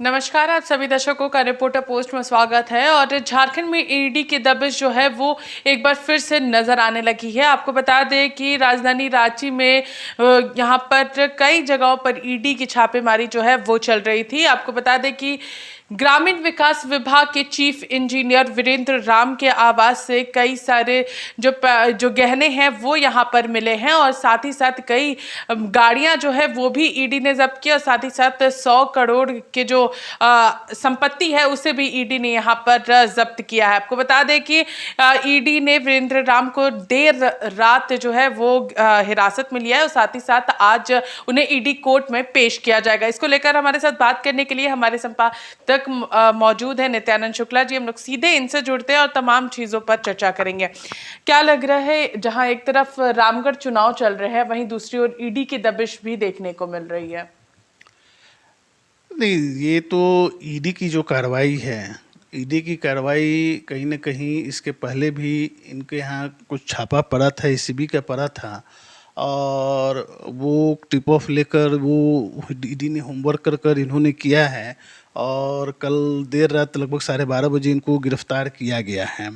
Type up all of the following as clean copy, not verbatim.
नमस्कार, आप सभी दर्शकों का रिपोर्टर पोस्ट में स्वागत है। और झारखंड में ईडी की दबिश जो है वो एक बार फिर से नजर आने लगी है। आपको बता दें कि राजधानी रांची में यहाँ पर कई जगहों पर ईडी की छापेमारी जो है वो चल रही थी। आपको बता दें कि ग्रामीण विकास विभाग के चीफ इंजीनियर वीरेंद्र राम के आवास से कई सारे जो गहने हैं वो यहाँ पर मिले हैं, और साथ ही साथ कई गाड़ियां जो है वो भी ईडी ने जब्त की, और साथ ही साथ 100 करोड़ के जो संपत्ति है उसे भी ईडी ने यहाँ पर जब्त किया है। आपको बता दें कि ईडी ने वीरेंद्र राम को देर रात जो है वो हिरासत में लिया है, और साथ ही साथ आज उन्हें ईडी कोर्ट में पेश किया जाएगा। इसको लेकर हमारे साथ बात करने के लिए हमारे संपादक मौजूद है नित्यानंद शुक्ला जी। हम लोग सीधे इनसे जुड़ते हैं और तमाम चीजों पर चर्चा करेंगे। क्या लग रहा है, जहां एक तरफ रामगढ़ चुनाव चल रहे हैं वहीं दूसरी ओर ईडी की दबिश भी देखने को मिल रही है? नहीं, ये तो ईडी की जो कार्रवाई है, ईडी की कार्रवाई कहीं न कहीं इसके पहले भी इनके यहाँ कुछ छापा पड़ा था, एसीबी का पड़ा था, और वो टिप ऑफ लेकर वो ईडी ने होमवर्क कर इन्होंने किया है, और कल देर रात लगभग 12:30 बजे इनको गिरफ्तार किया गया है।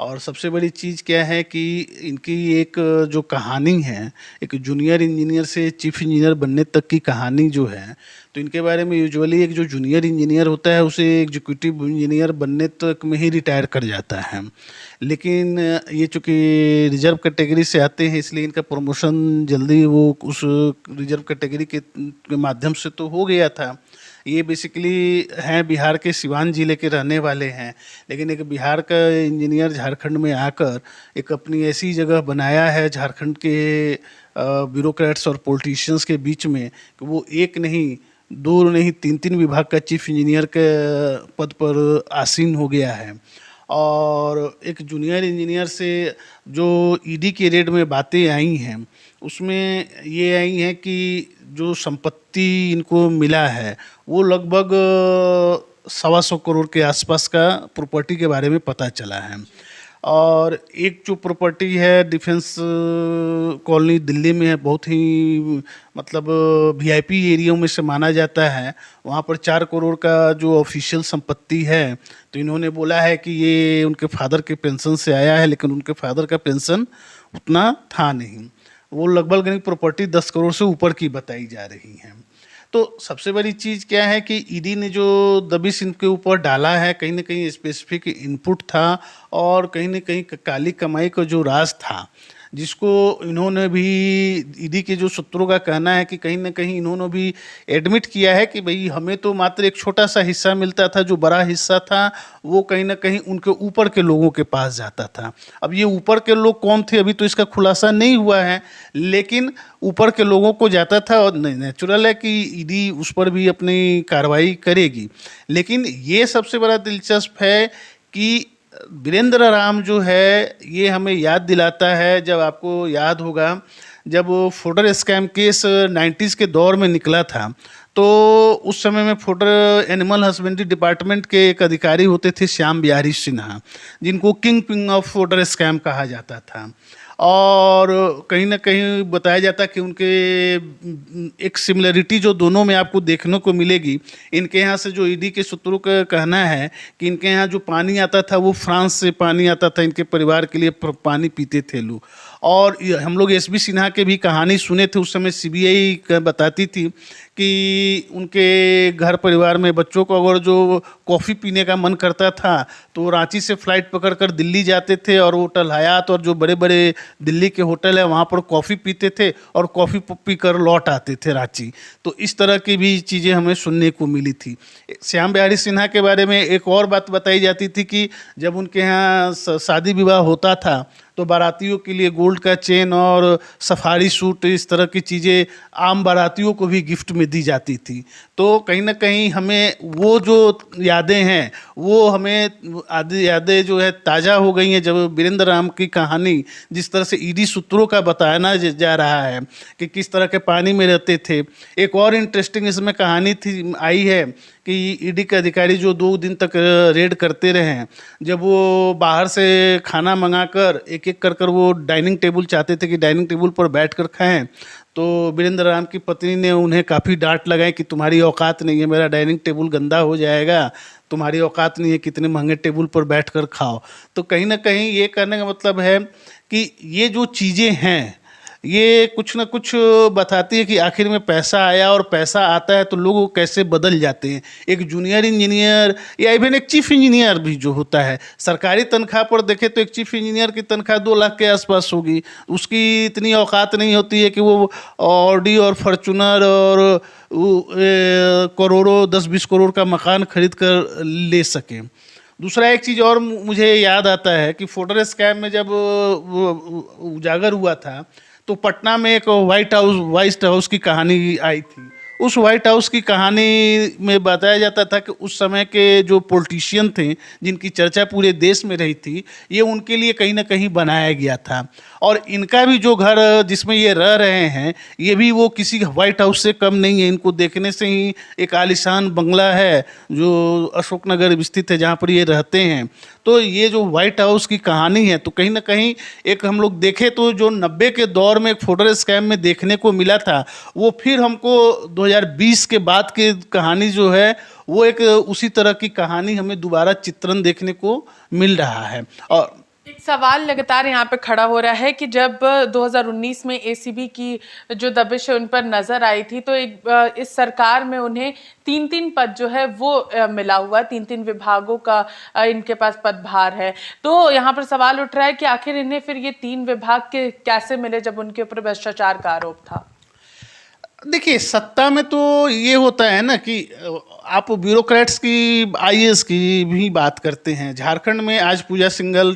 और सबसे बड़ी चीज़ क्या है कि इनकी एक जो कहानी है, एक जूनियर इंजीनियर से चीफ इंजीनियर बनने तक की कहानी जो है, तो इनके बारे में यूजुअली एक जो जूनियर इंजीनियर होता है उसे एग्जीक्यूटिव इंजीनियर बनने तक में ही रिटायर कर जाता है। लेकिन ये चूँकि रिजर्व कैटेगरी से आते हैं, इसलिए इनका प्रमोशन जल्दी वो उस रिजर्व कैटेगरी के माध्यम से तो हो गया था। ये बेसिकली हैं बिहार के सिवान ज़िले के रहने वाले हैं, लेकिन एक बिहार का इंजीनियर झारखंड में आकर एक अपनी ऐसी जगह बनाया है झारखंड के ब्यूरोक्रेट्स और पॉलिटिशियंस के बीच में कि वो एक नहीं, दो नहीं, तीन विभाग का चीफ इंजीनियर के पद पर आसीन हो गया है। और एक जूनियर इंजीनियर से जो ईडी के रेड में बातें आई हैं, उसमें ये आई हैं कि जो संपत्ति इनको मिला है वो लगभग 125 करोड़ के आसपास का प्रॉपर्टी के बारे में पता चला है। और एक जो प्रॉपर्टी है डिफेंस कॉलोनी दिल्ली में है, बहुत ही मतलब वीआईपी एरिया में से माना जाता है, वहाँ पर 4 करोड़ का जो ऑफिशियल संपत्ति है। तो इन्होंने बोला है कि ये उनके फादर के पेंशन से आया है, लेकिन उनके फादर का पेंशन उतना था नहीं। वो लगभग प्रॉपर्टी 10 करोड़ से ऊपर की बताई जा रही है। तो सबसे बड़ी चीज़ क्या है कि ईडी ने जो दबिश इनके ऊपर डाला है, कहीं ना कहीं स्पेसिफिक इनपुट था, और कहीं ना कहीं काली कमाई का जो राज था, जिसको इन्होंने भी, ईडी के जो सूत्रों का कहना है कि कहीं ना कहीं इन्होंने भी एडमिट किया है कि भाई हमें तो मात्र एक छोटा सा हिस्सा मिलता था, जो बड़ा हिस्सा था वो कहीं ना कहीं उनके ऊपर के लोगों के पास जाता था। अब ये ऊपर के लोग कौन थे अभी तो इसका खुलासा नहीं हुआ है, लेकिन ऊपर के लोगों को जाता था, और नेचुरल है कि ईडी उस पर भी अपनी कार्रवाई करेगी। लेकिन ये सबसे बड़ा दिलचस्प है कि वीरेंद्र राम जो है, ये हमें याद दिलाता है, जब आपको याद होगा जब वो फॉडर स्कैम केस 90s के दौर में निकला था, तो उस समय में फॉडर एनिमल हस्बेंड्री डिपार्टमेंट के एक अधिकारी होते थे श्याम बिहारी सिन्हा, जिनको king ping of fodder scam कहा जाता था। और कहीं ना कहीं बताया जाता कि उनके एक सिमिलरिटी जो दोनों में आपको देखने को मिलेगी। इनके यहाँ से जो ईडी के सूत्रों का कहना है कि इनके यहाँ जो पानी आता था वो फ्रांस से पानी आता था, इनके परिवार के लिए पानी पीते थे लोग। और हम लोग एसबी सिन्हा के भी कहानी सुने थे, उस समय सीबीआई बताती थी कि उनके घर परिवार में बच्चों को अगर जो कॉफ़ी पीने का मन करता था तो रांची से फ़्लाइट पकड़कर दिल्ली जाते थे, और होटल हयात और जो बड़े बड़े दिल्ली के होटल है वहाँ पर कॉफ़ी पीते थे और कॉफ़ी पीकर लौट आते थे रांची। तो इस तरह की भी चीज़ें हमें सुनने को मिली थी। श्याम बिहारी सिन्हा के बारे में एक और बात बताई जाती थी कि जब उनके यहाँ शादी विवाह होता था तो बारातियों के लिए गोल्ड का चेन और सफारी सूट, इस तरह की चीज़ें आम बारातियों को भी गिफ्ट में दी जाती थी। तो कहीं ना कहीं हमें वो जो यादें हैं, वो हमें आदि यादें जो है ताज़ा हो गई हैं, जब वीरेंद्र राम की कहानी जिस तरह से ईडी सूत्रों का बताना जा रहा है कि किस तरह के पानी में रहते थे। एक और इंटरेस्टिंग इसमें कहानी थी आई है कि ईडी के अधिकारी जो 2 दिन तक रेड करते रहे हैं, जब वो बाहर से खाना मंगाकर एक एक कर कर वो डाइनिंग टेबल चाहते थे कि डाइनिंग टेबल पर बैठ कर खाएं, तो वीरेंद्र राम की पत्नी ने उन्हें काफ़ी डांट लगाई कि तुम्हारी औकात नहीं है, मेरा डाइनिंग टेबल गंदा हो जाएगा, तुम्हारी औकात नहीं है, कितने महंगे टेबल पर बैठ कर खाओ। तो कहीं ना कहीं ये कहने का मतलब है कि ये जो चीज़ें हैं ये कुछ ना कुछ बताती है कि आखिर में पैसा आया और पैसा आता है तो लोग कैसे बदल जाते हैं। एक जूनियर इंजीनियर या इवन एक चीफ इंजीनियर भी जो होता है, सरकारी तनख्वाह पर देखे तो एक चीफ इंजीनियर की तनख्वाह 2 लाख के आसपास होगी, उसकी इतनी औकात नहीं होती है कि वो ऑडी और फॉर्चूनर और करोड़ों 10-20 करोड़ का मकान खरीद कर ले सके। दूसरा एक चीज़ और मुझे याद आता है कि फोटो स्कैम में जब उजागर हुआ था तो पटना में एक व्हाइट हाउस की कहानी आई थी। उस व्हाइट हाउस की कहानी में बताया जाता था कि उस समय के जो पॉलिटिशियन थे जिनकी चर्चा पूरे देश में रही थी, ये उनके लिए कहीं ना कहीं बनाया गया था। और इनका भी जो घर जिसमें ये रह रहे हैं, ये भी वो किसी व्हाइट हाउस से कम नहीं है। इनको देखने से ही एक आलीशान बंगला है जो अशोकनगर स्थित है, जहाँ पर ये रहते हैं। तो ये जो व्हाइट हाउस की कहानी है, तो कहीं ना कहीं एक हम लोग देखें तो जो 90 के दौर में एक फोटो स्कैम में देखने को मिला था, वो फिर हमको 2020 के बाद की कहानी जो है वो एक उसी तरह की कहानी हमें दोबारा चित्रण देखने को मिल रहा है। और एक सवाल लगातार यहाँ पे खड़ा हो रहा है कि जब 2019 में एसीबी की जो दबिश उन पर नजर आई थी, तो एक इस सरकार में उन्हें 3-3 पद जो है वो मिला हुआ, 3-3 विभागों का इनके पास पदभार है। तो यहाँ पर सवाल उठ रहा है कि आखिर इन्हें फिर ये 3 विभाग के कैसे मिले जब उनके ऊपर भ्रष्टाचार का आरोप था। देखिए, सत्ता में तो ये होता है ना कि आप ब्यूरोक्रेट्स की, आईएएस की भी बात करते हैं। झारखंड में आज पूजा सिंघल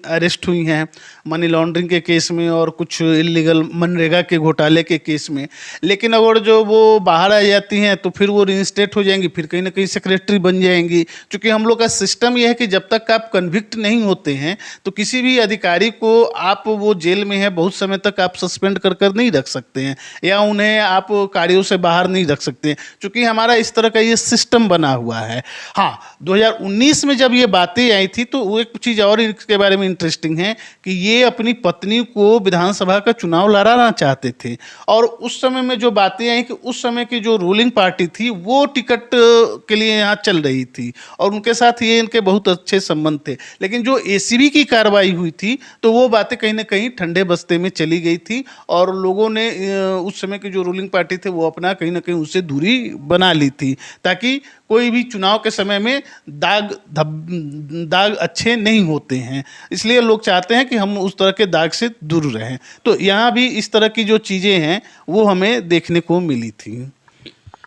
अरेस्ट हुई हैं मनी लॉन्ड्रिंग के केस में और कुछ इलीगल मनरेगा के घोटाले के केस में, लेकिन अगर जो वो बाहर आ जाती हैं तो फिर वो रिइंस्टेट हो जाएंगी, फिर कहीं ना कहीं सेक्रेटरी बन जाएंगी। क्योंकि हम लोग का सिस्टम ये है कि जब तक आप कन्विक्ट नहीं होते हैं तो किसी भी अधिकारी को आप, वो जेल में है बहुत समय तक, आप सस्पेंड कर कर नहीं रख सकते हैं या उन्हें आप कार्यों से बाहर नहीं रख सकते हैं, क्योंकि हमारा इस तरह का ये सिस्टम बना हुआ है। हाँ, 2019 में जब ये बातें आई थी तो वो एक चीज़ और इसके बारे में इंटरेस्टिंग है कि ये अपनी पत्नी को विधानसभा का चुनाव लड़ाना चाहते थे। और उस समय में जो बातें आई कि उस समय की जो रूलिंग पार्टी थी वो टिकट के लिए यहाँ चल रही थी और उनके साथ ये इनके बहुत अच्छे संबंध थे। लेकिन जो एसीबी की कार्रवाई हुई थी तो वो बातें कहीं ना कहीं ठंडे बस्ते में चली गई थी और लोगों ने उस समय की जो रूलिंग पार्टी थे वो अपना कहीं ना कहीं उससे दूरी बना ली थी, ताकि कोई भी चुनाव के समय में दाग अच्छे नहीं होते हैं। इसलिए लोग चाहते हैं कि हम उस तरह के दाग से दूर रहें। तो यहाँ भी इस तरह की जो चीज़ें हैं वो हमें देखने को मिली थी।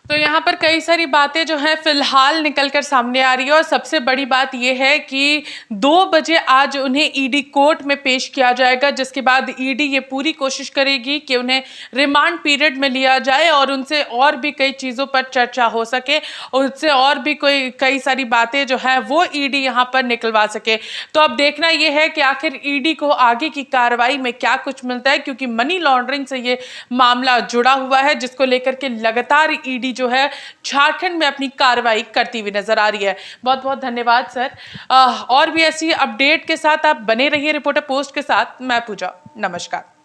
तो यहाँ पर कई सारी बातें जो है फिलहाल निकल कर सामने आ रही है और सबसे बड़ी बात यह है कि 2 बजे आज उन्हें ईडी कोर्ट में पेश किया जाएगा, जिसके बाद ईडी ये पूरी कोशिश करेगी कि उन्हें रिमांड पीरियड में लिया जाए और उनसे और भी कई चीज़ों पर चर्चा हो सके, उनसे और भी कई सारी बातें जो है वो ईडी यहाँ पर निकलवा सके। तो अब देखना यह है कि आखिर ईडी को आगे की कार्रवाई में क्या कुछ मिलता है, क्योंकि मनी लॉन्ड्रिंग से ये मामला जुड़ा हुआ है, जिसको लेकर के लगातार ईडी जो है झारखंड में अपनी कार्रवाई करती हुई नजर आ रही है। बहुत बहुत धन्यवाद सर। और भी ऐसी अपडेट के साथ आप बने रहिए रिपोर्टर पोस्ट के साथ। मैं पूजा, नमस्कार।